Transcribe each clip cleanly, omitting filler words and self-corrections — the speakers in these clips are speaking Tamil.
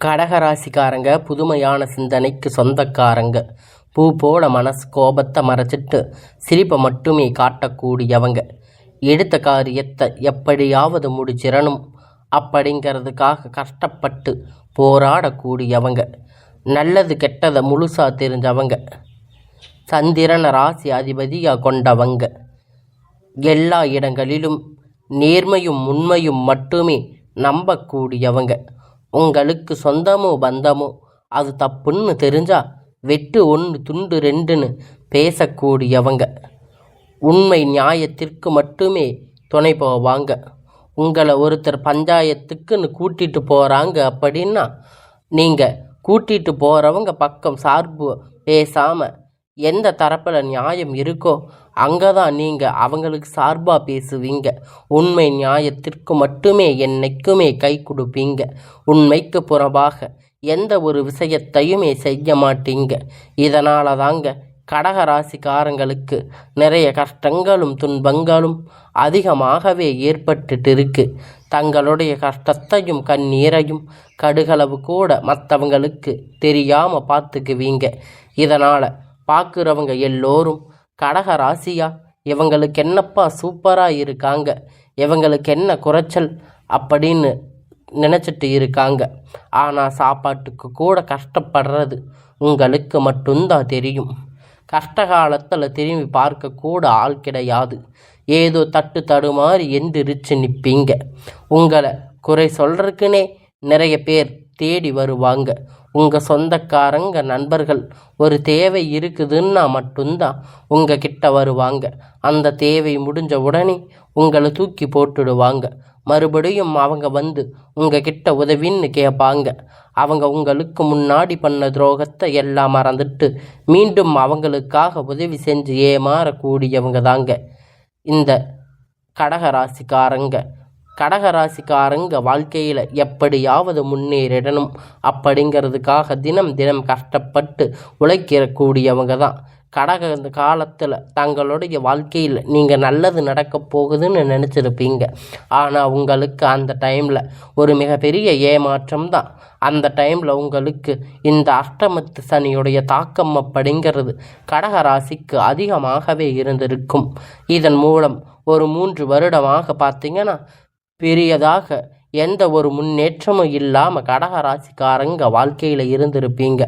கடகராசிக்காரங்க புதுமையான சிந்தனைக்கு சொந்தக்காரங்க. பூ போல மனசு கோபத்தை மறைச்சிட்டு சிரிப்பை மட்டுமே காட்டக்கூடியவங்க. எடுத்த காரியத்தை எப்படியாவது முடிச்சிடணும் அப்படிங்கிறதுக்காக கஷ்டப்பட்டு போராடக்கூடியவங்க. நல்லது கெட்டதை முழுசாக தெரிஞ்சவங்க. சந்திரனை ராசி அதிபதியாக கொண்டவங்க. எல்லா இடங்களிலும் நேர்மையும் உண்மையும் மட்டுமே நம்பக்கூடியவங்க. உங்களுக்கு சொந்தமோ பந்தமோ அது தப்புன்னு தெரிஞ்சா வெட்டு ஒன்று துண்டு ரெண்டுன்னு பேசக்கூடியவங்க. உண்மை நியாயத்திற்கு மட்டுமே துணை போவாங்க. உங்களை ஒருத்தர் பஞ்சாயத்துக்குன்னு கூட்டிகிட்டு போகிறாங்க அப்படின்னா நீங்கள் கூட்டிகிட்டு போகிறவங்க பக்கம் சார்பு பேசாமல் எந்த தரப்பில் நியாயம் இருக்கோ அங்கே தான் நீங்கள் அவங்களுக்கு சார்பாக பேசுவீங்க. உண்மை நியாயத்திற்கு மட்டுமே என்னைக்குமே கை கொடுப்பீங்க. உண்மைக்கு புறம்பாக எந்த ஒரு விஷயத்தையுமே செய்ய மாட்டீங்க. இதனால தாங்க கடகராசிக்காரங்களுக்கு நிறைய கஷ்டங்களும் துன்பங்களும் அதிகமாகவே ஏற்பட்டுட்டு இருக்கு. தங்களுடைய கஷ்டத்தையும் கண்ணீரையும் கடுகளவு கூட மற்றவங்களுக்கு தெரியாமல் பார்த்துக்குவீங்க. இதனால் பார்க்குறவங்க எல்லோரும் கடகராசியா இவங்களுக்கு என்னப்பா சூப்பராக இருக்காங்க, இவங்களுக்கு என்ன குறைச்சல் அப்படின்னு நினச்சிட்டு இருக்காங்க. ஆனால் சாப்பாட்டுக்கு கூட கஷ்டப்படுறது உங்களுக்கு மட்டும்தான் தெரியும். கஷ்ட காலத்தில் திரும்பி பார்க்கக்கூட ஆள் கிடையாது. ஏதோ தட்டு தடுமாறி எந்திரிச்சு நிற்பீங்க. உங்களை குறை சொல்கிறதுக்குன்னே நிறைய பேர் தேடி வருவாங்க. உங்கள் சொந்தக்காரங்க நண்பர்கள் ஒரு தேவை இருக்குதுன்னா மட்டும்தான் உங்கள் கிட்ட வருவாங்க. அந்த தேவை முடிஞ்ச உடனே உங்களை தூக்கி போட்டுடுவாங்க. மறுபடியும் அவங்க வந்து உங்கள் கிட்ட உதவின்னு கேட்பாங்க. அவங்க உங்களுக்கு முன்னாடி பண்ண துரோகத்தை எல்லாம் மறந்துட்டு மீண்டும் அவங்களுக்காக உதவி செஞ்சு ஏமாறக்கூடியவங்க தாங்க இந்த கடகராசிக்காரங்க. கடகராசிக்காரங்க வாழ்க்கையில் எப்படியாவது முன்னேறிடணும் அப்படிங்கிறதுக்காக தினம் தினம் கஷ்டப்பட்டு உழைக்கக்கூடியவங்க தான். கடக காலத்தில் தங்களுடைய வாழ்க்கையில் நீங்கள் நல்லது நடக்க போகுதுன்னு நினச்சிருப்பீங்க. ஆனால் உங்களுக்கு அந்த டைமில் ஒரு மிகப்பெரிய ஏமாற்றம் தான். அந்த டைமில் உங்களுக்கு இந்த அஷ்டமத்து சனியுடைய தாக்கம் அப்படிங்கிறது கடகராசிக்கு அதிகமாகவே இருந்திருக்கும். இதன் மூலம் ஒரு 3 வருடமாக பார்த்தீங்கன்னா பெரியதாக எந்த ஒரு முன்னேற்றமும் இல்லாமல் கடகராசிக்காரங்க வாழ்க்கையில் இருந்திருப்பீங்க.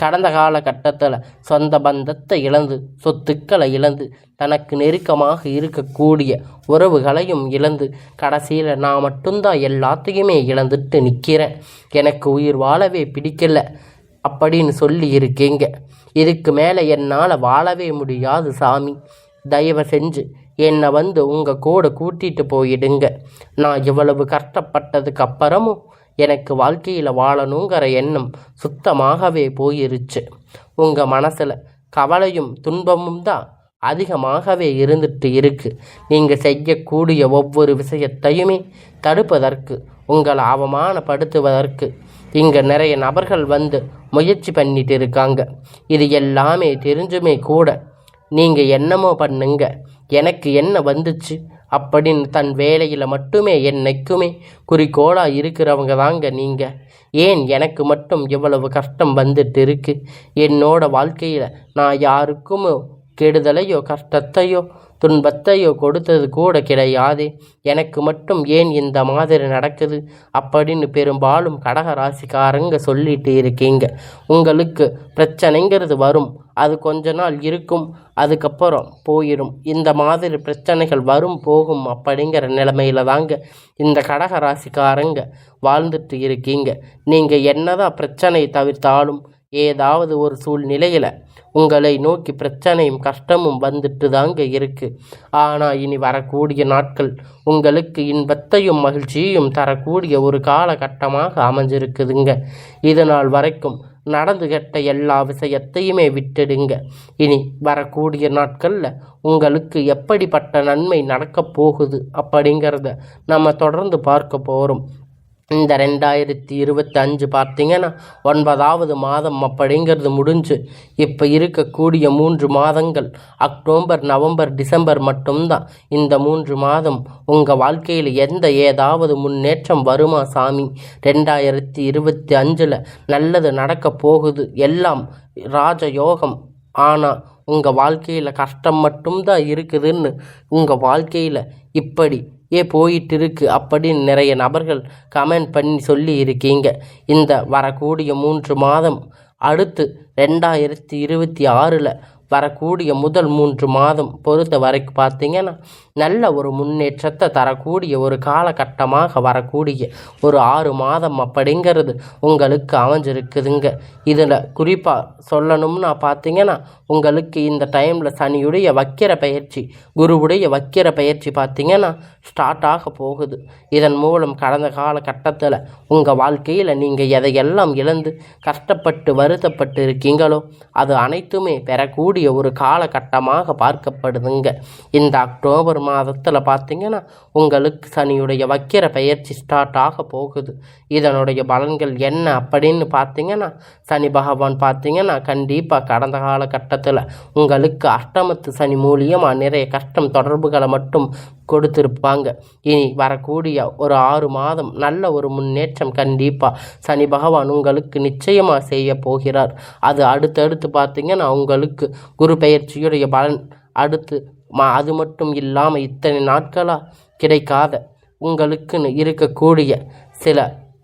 கடந்த காலகட்டத்தில் சொந்த பந்தத்தை இழந்து, சொத்துக்களை இழந்து, தனக்கு நெருக்கமாக இருக்கக்கூடிய உறவுகளையும் இழந்து, கடைசியில் நான் மட்டும்தான் எல்லாத்தையுமே இழந்துட்டு நிற்கிறேன், எனக்கு உயிர் வாழவே பிடிக்கல அப்படின்னு சொல்லி இருக்கீங்க. இதுக்கு மேலே என்னால் வாழவே முடியாது சாமி, தயவு செஞ்சு என்னை வந்து உங்கள் கூட கூட்டிகிட்டு போயிடுங்க. நான் இவ்வளவு கஷ்டப்பட்டதுக்கு அப்புறமும் எனக்கு வாழ்க்கையில் வாழணுங்கிற எண்ணம் சுத்தமாகவே போயிருச்சு. உங்கள் மனசில் கவலையும் துன்பமும் தான் அதிகமாகவே இருந்துட்டு இருக்குது. நீங்கள் செய்யக்கூடிய ஒவ்வொரு விஷயத்தையுமே தடுப்பதற்கு, உங்களை அவமானப்படுத்துவதற்கு இங்கே நிறைய நபர்கள் வந்து முயற்சி பண்ணிட்டு இருக்காங்க. இது எல்லாமே தெரிஞ்சுமே கூட நீங்கள் என்னமோ பண்ணுங்க, எனக்கு என்ன வந்துச்சு அப்படின்னு தன் வேலையில் மட்டுமே என்னைக்குமே குறிக்கோளாக இருக்கிறவங்க தாங்க நீங்கள். ஏன் எனக்கு மட்டும் இவ்வளவு கஷ்டம் வந்துட்டு இருக்கு? என்னோட வாழ்க்கையில் நான் யாருக்கும் கெடுதலையோ கஷ்டத்தையோ துன்பத்தையோ கொடுத்தது கூட கிடையாது, எனக்கு மட்டும் ஏன் இந்த மாதிரி நடக்குது அப்படின்னு பெரும்பாலும் கடகராசிக்காரங்க சொல்லிட்டு இருக்கீங்க. உங்களுக்கு பிரச்சனைங்கிறது வரும், அது கொஞ்ச நாள் இருக்கும், அதுக்கப்புறம் போயிடும். இந்த மாதிரி பிரச்சனைகள் வரும் போகும் அப்படிங்கிற நிலைமையில தாங்க இந்த கடகராசிக்காரங்க வாழ்ந்துட்டு இருக்கீங்க. நீங்கள் என்னதான் பிரச்சனை தவிர்த்தாலும் ஏதாவது ஒரு சூழ்நிலையில் உங்களை நோக்கி பிரச்சனையும் கஷ்டமும் வந்துட்டு தாங்க இருக்குது. ஆனால் இனி வரக்கூடிய நாட்கள் உங்களுக்கு இன்பத்தையும் மகிழ்ச்சியையும் தரக்கூடிய ஒரு காலகட்டமாக அமைஞ்சிருக்குதுங்க. இது நாள் வரைக்கும் நடந்து கெட்ட எல்லா விஷயத்தையுமே விட்டுடுங்க. இனி வரக்கூடிய நாட்களில் உங்களுக்கு எப்படிப்பட்ட நன்மை நடக்கப் போகுது அப்படிங்கிறத நம்ம தொடர்ந்து பார்க்க போகிறோம். இந்த 2025 பார்த்தீங்கன்னா 9வது மாதம் அப்படிங்கிறது முடிஞ்சு இப்போ இருக்கக்கூடிய 3 மாதங்கள் அக்டோபர், நவம்பர், டிசம்பர் மட்டும்தான். இந்த 3 மாதம் உங்கள் வாழ்க்கையில் ஏதாவது முன்னேற்றம் வருமா சாமி? 2025 நல்லது நடக்க போகுது, எல்லாம் ராஜயோகம். ஆனால் உங்கள் வாழ்க்கையில் கஷ்டம் மட்டும்தான் இருக்குதுன்னு உங்கள் வாழ்க்கையில் இப்படி போயிட்டு இருக்கு அப்படின்னு நிறைய நபர்கள் கமெண்ட் பண்ணி சொல்லி இருக்கீங்க. இந்த வரக்கூடிய 3 மாதம் அடுத்து 2026 வரக்கூடிய முதல் 3 மாதம் பொறுத்த வரைக்கும் பார்த்தீங்கன்னா நல்ல ஒரு முன்னேற்றத்தை தரக்கூடிய ஒரு காலகட்டமாக வரக்கூடிய ஒரு 6 மாதம் அப்படிங்கிறது உங்களுக்கு அமைஞ்சிருக்குதுங்க. இதில் குறிப்பாக சொல்லணும்னா பார்த்தீங்கன்னா உங்களுக்கு இந்த டைமில் சனியுடைய வக்கிர பயிற்சி, குருவுடைய வக்கிர பயிற்சி பார்த்தீங்கன்னா ஸ்டார்ட் ஆக போகுது. இதன் மூலம் கடந்த காலகட்டத்தில் உங்கள் வாழ்க்கையில் நீங்கள் எதையெல்லாம் இழந்து கஷ்டப்பட்டு வருத்தப்பட்டு இருக்கீங்களோ அது அனைத்துமே பெறக்கூடிய ஒரு காலகட்டமாக பார்க்கப்படுதுங்க. இந்த அக்டோபர் மாதத்தில் பார்த்தீங்கன்னா உங்களுக்கு சனியுடைய வக்கிர பயிற்சி ஸ்டார்ட் ஆக போகுது. இதனுடைய பலன்கள் என்ன அப்படின்னு பார்த்தீங்கன்னா சனி பகவான் பார்த்தீங்கன்னா கண்டிப்பாக கடந்த காலகட்டத்தில் உங்களுக்கு அஷ்டமத்து சனி மூலியமாக நிறைய கஷ்டம் தொடர்புகளை மட்டும் கொடுத்துருப்பாங்க. இனி வரக்கூடிய ஒரு 6 மாதம் நல்ல ஒரு முன்னேற்றம் கண்டிப்பாக சனி பகவான் உங்களுக்கு நிச்சயமாக செய்ய போகிறார். அது அடுத்தடுத்து பார்த்தீங்கன்னா உங்களுக்கு குரு பெயர்ச்சியுடைய பலன் அடுத்து அது மட்டும் இல்லாமல் இத்தனை நாட்களாக கிடைக்காத உங்களுக்குன்னு இருக்கக்கூடிய சில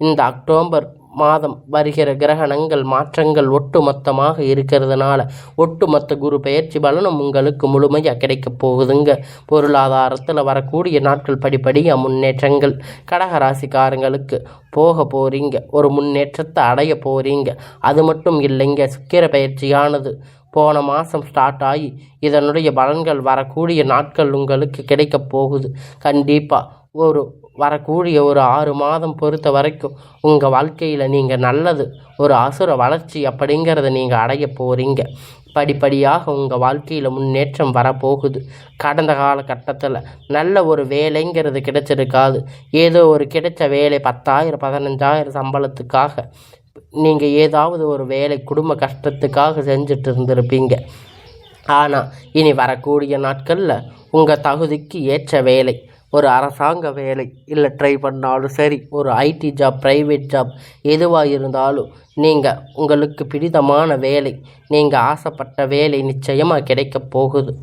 இந்த அக்டோபர் மாதம் வருகிற கிரகணங்கள் மாற்றங்கள் ஒட்டுமொத்தமாக இருக்கிறதுனால ஒட்டுமொத்த குரு பெயர்ச்சி பலனும் உங்களுக்கு முழுமையாக கிடைக்க போகுதுங்க. பொருளாதாரத்தில் வரக்கூடிய நாட்கள் படிப்படியாக முன்னேற்றங்கள் கடகராசிக்காரங்களுக்கு போக போகிறீங்க, ஒரு முன்னேற்றத்தை அடைய போகிறீங்க. அது மட்டும் இல்லைங்க, சுக்கிர பயிற்சியானது போன மாதம் ஸ்டார்ட் ஆகி இதனுடைய பலன்கள் வரக்கூடிய நாட்கள் உங்களுக்கு கிடைக்க போகுது. கண்டிப்பாக ஒரு வரக்கூடிய ஒரு 6 மாதம் பொறுத்த வரைக்கும் உங்கள் வாழ்க்கையில் நீங்கள் நல்லது ஒரு அசுர வளர்ச்சி அப்படிங்கிறத நீங்கள் அடைய போகிறீங்க. படிப்படியாக உங்கள் வாழ்க்கையில் முன்னேற்றம் வரப்போகுது. கடந்த காலகட்டத்தில் நல்ல ஒரு வேலைங்கிறது கிடைச்சிருக்காது. ஏதோ ஒரு கிடைச்ச வேலை 10,000 15,000 சம்பளத்துக்காக நீங்கள் ஏதாவது ஒரு வேலை குடும்ப கஷ்டத்துக்காக செஞ்சுட்டு இருந்திருப்பீங்க. ஆனால் இனி வரக்கூடிய நாட்களில் உங்கள் தகுதிக்கு ஏற்ற வேலை, ஒரு அரசாங்க வேலை இல்லை ட்ரை பண்ணாலும் சரி, ஒரு ஐடி ஜாப், ப்ரைவேட் ஜாப் எதுவாக இருந்தாலும் நீங்கள் உங்களுக்கு பிடித்தமான வேலை, நீங்கள் ஆசைப்பட்ட வேலை நிச்சயமாக கிடைக்க போகுது.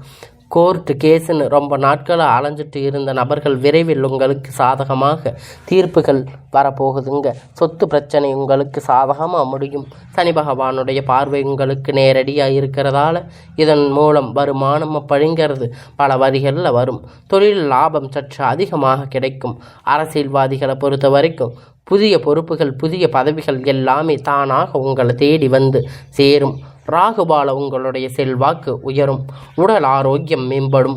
கோர்ட்டு கேஸுன்னு ரொம்ப நாட்களாக அலைஞ்சிட்டு இருந்த நபர்கள் விரைவில் உங்களுக்கு சாதகமாக தீர்ப்புகள் வரப்போகுதுங்க. சொத்து பிரச்சனை உங்களுக்கு சாதகமாக முடியும். சனி பகவானுடைய பார்வை உங்களுக்கு நேரடியாக இருக்கிறதால இதன் மூலம் வருமானம் அப்படிங்கிறது பல வரிகளில் வரும். தொழில் லாபம் சற்று அதிகமாக கிடைக்கும். அரசியல்வாதிகளை பொறுத்த வரைக்கும் புதிய பொறுப்புகள், புதிய பதவிகள் எல்லாமே தானாக உங்களை தேடி வந்து சேரும். ராகுபால உங்களுடைய செல்வாக்கு உயரும். உடல் ஆரோக்கியம் மேம்படும்.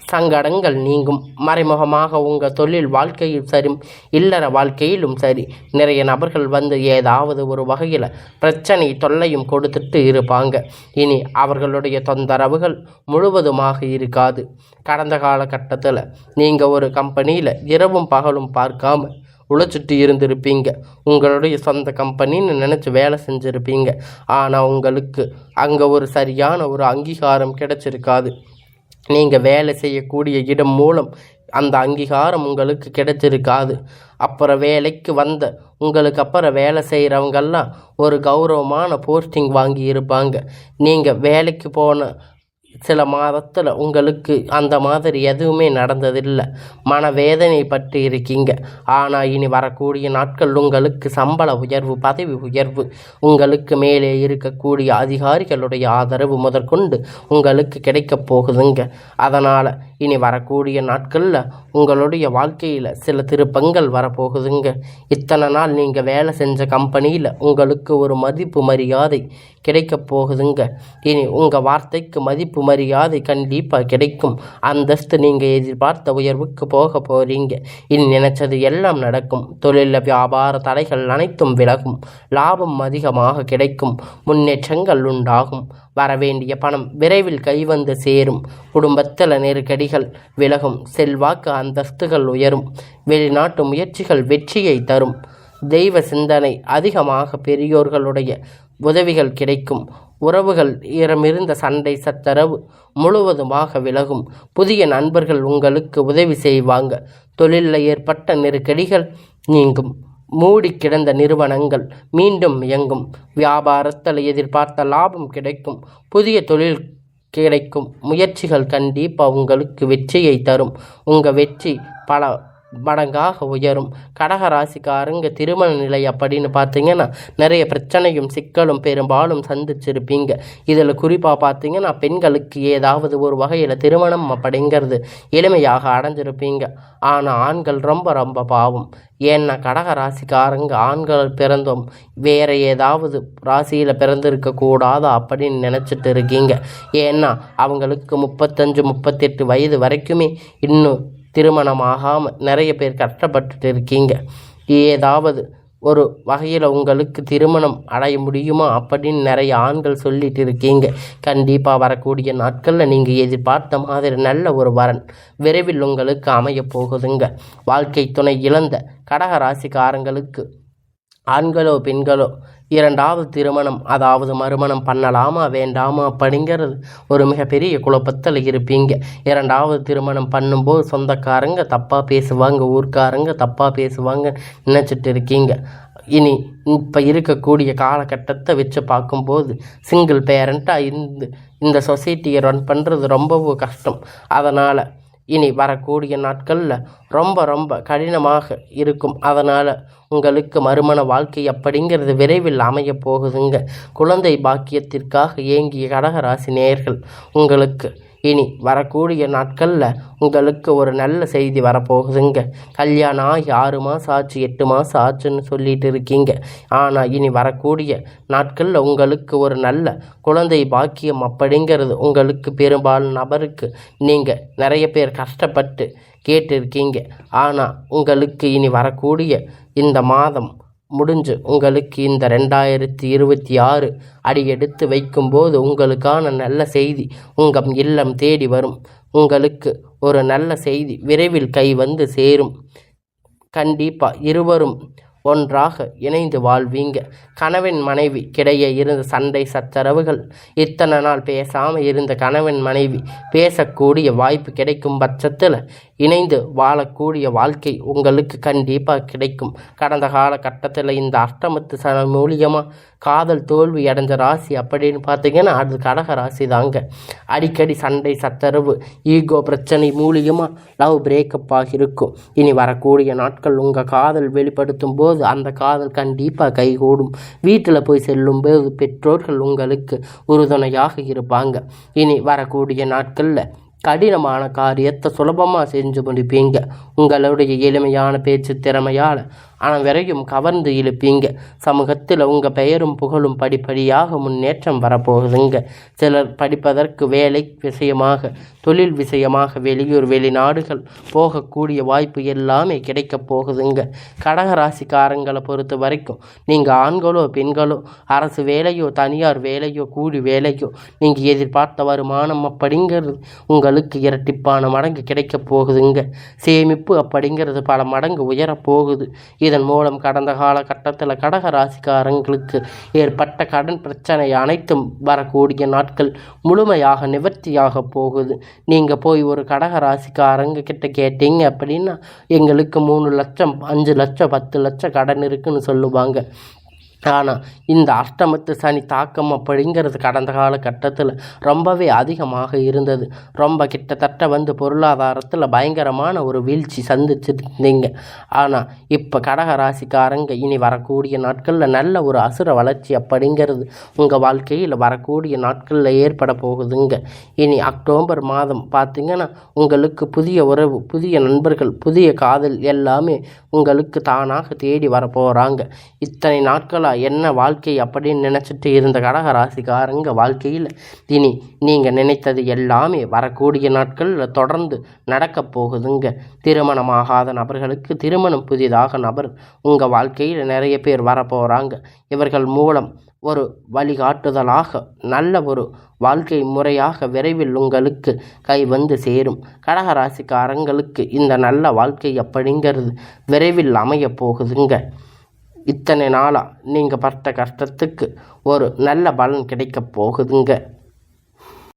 சங்கடங்கள் நீங்கும். மறைமுகமாக உங்கள் தொழில் வாழ்க்கையில் சரி, இல்லற வாழ்க்கையிலும் சரி, நிறைய நபர்கள் வந்து ஏதாவது ஒரு வகையில் பிரச்சனை தொல்லையும் கொடுத்துட்டு இருப்பாங்க. இனி அவர்களுடைய தொந்தரவுகள் முழுவதுமாக இருக்காது. கடந்த காலகட்டத்தில் நீங்கள் ஒரு கம்பெனியில் இரவும் பகலும் பார்க்காம உழைச்சிட்டு இருந்திருப்பீங்க. உங்களுடைய சொந்த கம்பெனின்னு நினச்சி வேலை செஞ்சுருப்பீங்க. ஆனால் உங்களுக்கு அங்கே ஒரு சரியான ஒரு அங்கீகாரம் கிடைச்சிருக்காது. நீங்கள் வேலை செய்யக்கூடிய இடம் மூலம் அந்த அங்கீகாரம் உங்களுக்கு கிடைச்சிருக்காது. அப்புறம் வேலைக்கு வந்த உங்களுக்கு அப்புறம் வேலை செய்கிறவங்கெல்லாம் ஒரு கௌரவமான போஸ்டிங் வாங்கி இருப்பாங்க. நீங்கள் வேலைக்கு போன சில மாதத்தில் உங்களுக்கு அந்த மாதிரி எதுவுமே நடந்ததில்லை. மனவேதனை பட்டு இருக்கீங்க. ஆனால் இனி வரக்கூடிய நாட்கள் உங்களுக்கு சம்பள உயர்வு, பதவி உயர்வு, உங்களுக்கு மேலே இருக்கக்கூடிய அதிகாரிகளுடைய ஆதரவு முதற்கொண்டு உங்களுக்கு கிடைக்க போகுதுங்க. அதனால் இனி வரக்கூடிய நாட்களில் உங்களுடைய வாழ்க்கையில் சில திருப்பங்கள் வரப்போகுதுங்க. இத்தனை நாள் நீங்கள் வேலை செஞ்ச கம்பெனியில் உங்களுக்கு ஒரு மதிப்பு மரியாதை கிடைக்க போகுதுங்க. இனி உங்கள் வார்த்தைக்கு மதிப்பு மரியாதை கண்டிப்பாக கிடைக்கும். அந்தஸ்து நீங்கள் எதிர்பார்த்த உயர்வுக்கு போக போகிறீங்க. இனி நினைச்சது எல்லாம் நடக்கும். தொழில் வியாபார தடைகள் அனைத்தும் விலகும். லாபம் அதிகமாக கிடைக்கும். முன்னேற்றங்கள் உண்டாகும். வரவேண்டிய பணம் விரைவில் கைவந்து சேரும். குடும்பத்தில் நெருக்கடிகள் விலகும். செல்வாக்கு அந்தஸ்துகள் உயரும். வெளிநாட்டு முயற்சிகள் வெற்றியை தரும். தெய்வ சிந்தனை அதிகமாக, பெரியோர்களுடைய உதவிகள் கிடைக்கும். உறவுகள் இடமிருந்த சண்டை சச்சரவு முழுவதுமாக விலகும். புதிய நண்பர்கள் உங்களுக்கு உதவி செய்வாங்க. தொழிலில் ஏற்பட்ட நெருக்கடிகள் நீங்கும். மூடி கிடந்த நிறுவனங்கள் மீண்டும் இயங்கும். வியாபாரத்தில் எதிர்பார்த்த லாபம் கிடைக்கும். புதிய தொழில் கிடைக்கும். முயற்சிகள் கண்டிப்பாக உங்களுக்கு வெற்றியை தரும். உங்கள் வெற்றி பல மடங்காக உயரும். கடகராசிக்காரங்க திருமண நிலை அப்படின்னு பார்த்தீங்கன்னா நிறைய பிரச்சனையும் சிக்கலும் பெரும்பாலும் சந்திச்சிருப்பீங்க. இதில் குறிப்பாக பார்த்தீங்கன்னா பெண்களுக்கு ஏதாவது ஒரு வகையில் திருமணம் அப்படிங்கிறது எளிமையாக அடைஞ்சிருப்பீங்க. ஆனால் ஆண்கள் ரொம்ப ரொம்ப பாவம். ஏன்னா கடகராசிக்காரங்க ஆண்கள் பிறந்தும் வேறு ஏதாவது ராசியில் பிறந்திருக்கக்கூடாதா அப்படின்னு நினச்சிட்டு இருக்கீங்க. ஏன்னா அவங்களுக்கு 35-38 வயது வரைக்குமே இன்னும் திருமணமாகாமல் நிறைய பேர் கஷ்டப்பட்டுட்டு இருக்கீங்க. ஏதாவது ஒரு வகையில் உங்களுக்கு திருமணம் அடைய முடியுமா அப்படின்னு நிறைய ஆண்கள் சொல்லிட்டு இருக்கீங்க. கண்டிப்பாக வரக்கூடிய நாட்களில் நீங்கள் எதிர்பார்த்த மாதிரி நல்ல ஒரு வரன் விரைவில் உங்களுக்கு அமைய போகுதுங்க. வாழ்க்கை துணை இழந்த கடகராசிக்காரங்களுக்கு ஆண்களோ பெண்களோ இரண்டாவது திருமணம் அதாவது மறுமணம் பண்ணலாமா வேண்டாமா அப்படிங்கிறது ஒரு மிகப்பெரிய குழப்பத்தில் இருப்பீங்க. இரண்டாவது திருமணம் பண்ணும்போது சொந்தக்காரங்க தப்பாக பேசுவாங்க, ஊர்க்காரங்க தப்பாக பேசுவாங்க நினச்சிட்டு இருக்கீங்க. இனி இப்போ இருக்கக்கூடிய காலகட்டத்தை வச்சு பார்க்கும்போது சிங்கிள் பேரண்ட்டாக இந்த சொசைட்டியை ரன் பண்ணுறது ரொம்பவும் கஷ்டம். அதனால் இனி வரக்கூடிய நாட்களில் ரொம்ப ரொம்ப கடினமாக இருக்கும். அதனால் உங்களுக்கு மறுமண வாழ்க்கை அப்படிங்கிறது விரைவில் அமைய போகுதுங்க. குழந்தை பாக்கியத்திற்காக ஏங்கிய கடகராசி நேயர்கள் உங்களுக்கு இனி வரக்கூடிய நாட்களில் உங்களுக்கு ஒரு நல்ல செய்தி வரப்போகுதுங்க. கல்யாணம் ஆகி 6 மாதம் ஆச்சு 8 மாதம் ஆச்சுன்னு சொல்லிட்டு இருக்கீங்க. ஆனால் இனி வரக்கூடிய நாட்களில் உங்களுக்கு ஒரு நல்ல குழந்தை பாக்கியம் அப்படிங்கிறது உங்களுக்கு பெரும்பாலும் நபருக்கு நீங்கள் நிறைய பேர் கஷ்டப்பட்டு கேட்டிருக்கீங்க. ஆனால் உங்களுக்கு இனி வரக்கூடிய இந்த மாதம் முடிஞ்சு உங்களுக்கு இந்த 2026 அடியெடுத்து வைக்கும்போது உங்களுக்கான நல்ல செய்தி உங்கள் இல்லம் தேடி வரும். உங்களுக்கு ஒரு நல்ல செய்தி விரைவில் கை வந்து சேரும். கண்டிப்பாக இருவரும் ஒன்றாக இணைந்து வாழ்வீங்க. கணவன் மனைவி கிடையே இருந்த சண்டை சச்சரவுகள் இத்தனை நாள் பேசாமல் இருந்த கணவன் மனைவி பேசக்கூடிய வாய்ப்பு கிடைக்கும் பட்சத்தில் இணைந்து வாழக்கூடிய வாழ்க்கை உங்களுக்கு கண்டிப்பாக கிடைக்கும். கடந்த காலகட்டத்தில் இந்த அஷ்டமத்து சனி மூலியமாக காதல் தோல்வி அடைஞ்ச ராசி அப்படின்னு பார்த்தீங்கன்னா அது கடக ராசி தாங்க. அடிக்கடி சண்டை சச்சரவு ஈகோ பிரச்சனை மூலியமாக லவ் பிரேக்கப் ஆகியிருக்கும். இனி வரக்கூடிய நாட்கள் உங்கள் காதல் வெளிப்படுத்தும் போது அந்த காதல் கண்டிப்பாக கைகூடும். வீட்டில் போய் செல்லும்போது பெற்றோர்கள் உங்களுக்கு உறுதுணையாக இருப்பாங்க. இனி வரக்கூடிய நாட்களில் கடினமான காரியத்தை சுலபமாக செஞ்சு முடிப்பீங்க. உங்களுடைய எளிமையான பேச்சு திறமையால் அனைவரையும் கவர்ந்து இழுப்பீங்க. சமூகத்தில் உங்கள் பெயரும் புகழும் படிப்படியாக முன்னேற்றம் வரப்போகுதுங்க. சிலர் படிப்பதற்கு வேலை விஷயமாக தொழில் விஷயமாக வெளியூர் வெளிநாடுகள் போகக்கூடிய வாய்ப்பு எல்லாமே கிடைக்க போகுதுங்க. கடகராசிக்காரங்களை பொறுத்த வரைக்கும் நீங்கள் ஆண்களோ பெண்களோ அரசு வேலையோ தனியார் வேலையோ கூலி வேலையோ நீங்கள் எதிர்பார்த்த வருமானம் அப்படிங்கிறது உங்களுக்கு இரட்டிப்பான மடங்கு கிடைக்க போகுதுங்க. சேமிப்பு அப்படிங்கிறது பல மடங்கு உயரப்போகுது. இதன் மூலம் கடந்த காலகட்டத்தில் கடக ராசிக்காரங்களுக்கு ஏற்பட்ட கடன் பிரச்சனை அனைத்தும் வரக்கூடிய நாட்கள் முழுமையாக நிவர்த்தியாக போகுது. நீங்கள் போய் ஒரு கடக ராசிக்காரங்க கிட்ட கேட்டீங்க அப்படின்னா எங்களுக்கு 3 லட்சம் 5 லட்சம் 10 லட்சம் கடன் இருக்குன்னு சொல்லுவாங்க. ஆனால் இந்த அஷ்டமத்து சனி தாக்கம் அப்படிங்கிறது கடந்த காலகட்டத்தில் ரொம்பவே அதிகமாக இருந்தது. ரொம்ப கிட்டத்தட்ட பொருளாதாரத்தில் பயங்கரமான ஒரு வீழ்ச்சி சந்திச்சிருந்தீங்க. ஆனால் இப்போ கடக ராசிக்காரங்க இனி வரக்கூடிய நாட்களில் நல்ல ஒரு அசுர வளர்ச்சி அப்படிங்கிறது உங்கள் வாழ்க்கையில் வரக்கூடிய நாட்களில் ஏற்பட போகுதுங்க. இனி அக்டோபர் மாதம் பார்த்திங்கன்னா உங்களுக்கு புதிய உறவு, புதிய நண்பர்கள், புதிய காதல் எல்லாமே உங்களுக்கு தானாக தேடி வரப்போகிறாங்க. இத்தனை நாட்களாக என்ன வாழ்க்கை அப்படின்னு நினச்சிட்டு இருந்த கடக ராசிக்காரங்க வாழ்க்கையில் இனி நீங்கள் நினைத்தது எல்லாமே வரக்கூடிய நாட்களில் தொடர்ந்து நடக்க போகுதுங்க. திருமணமாகாத நபர்களுக்கு திருமணம் புதிதாக நபர் உங்கள் வாழ்க்கையில் நிறைய பேர் வரப்போகிறாங்க. இவர்கள் மூலம் ஒரு வழிகாட்டுதலாக நல்ல ஒரு வாழ்க்கை முறையாக விரைவில் உங்களுக்கு கை வந்து சேரும். கடகராசிக்காரங்களுக்கு இந்த நல்ல வாழ்க்கை அப்படிங்கிறது விரைவில் அமைய போகுதுங்க. இத்தனை நாளாக நீங்கள் பட்ட கஷ்டத்துக்கு ஒரு நல்ல பலன் கிடைக்க போகுதுங்க.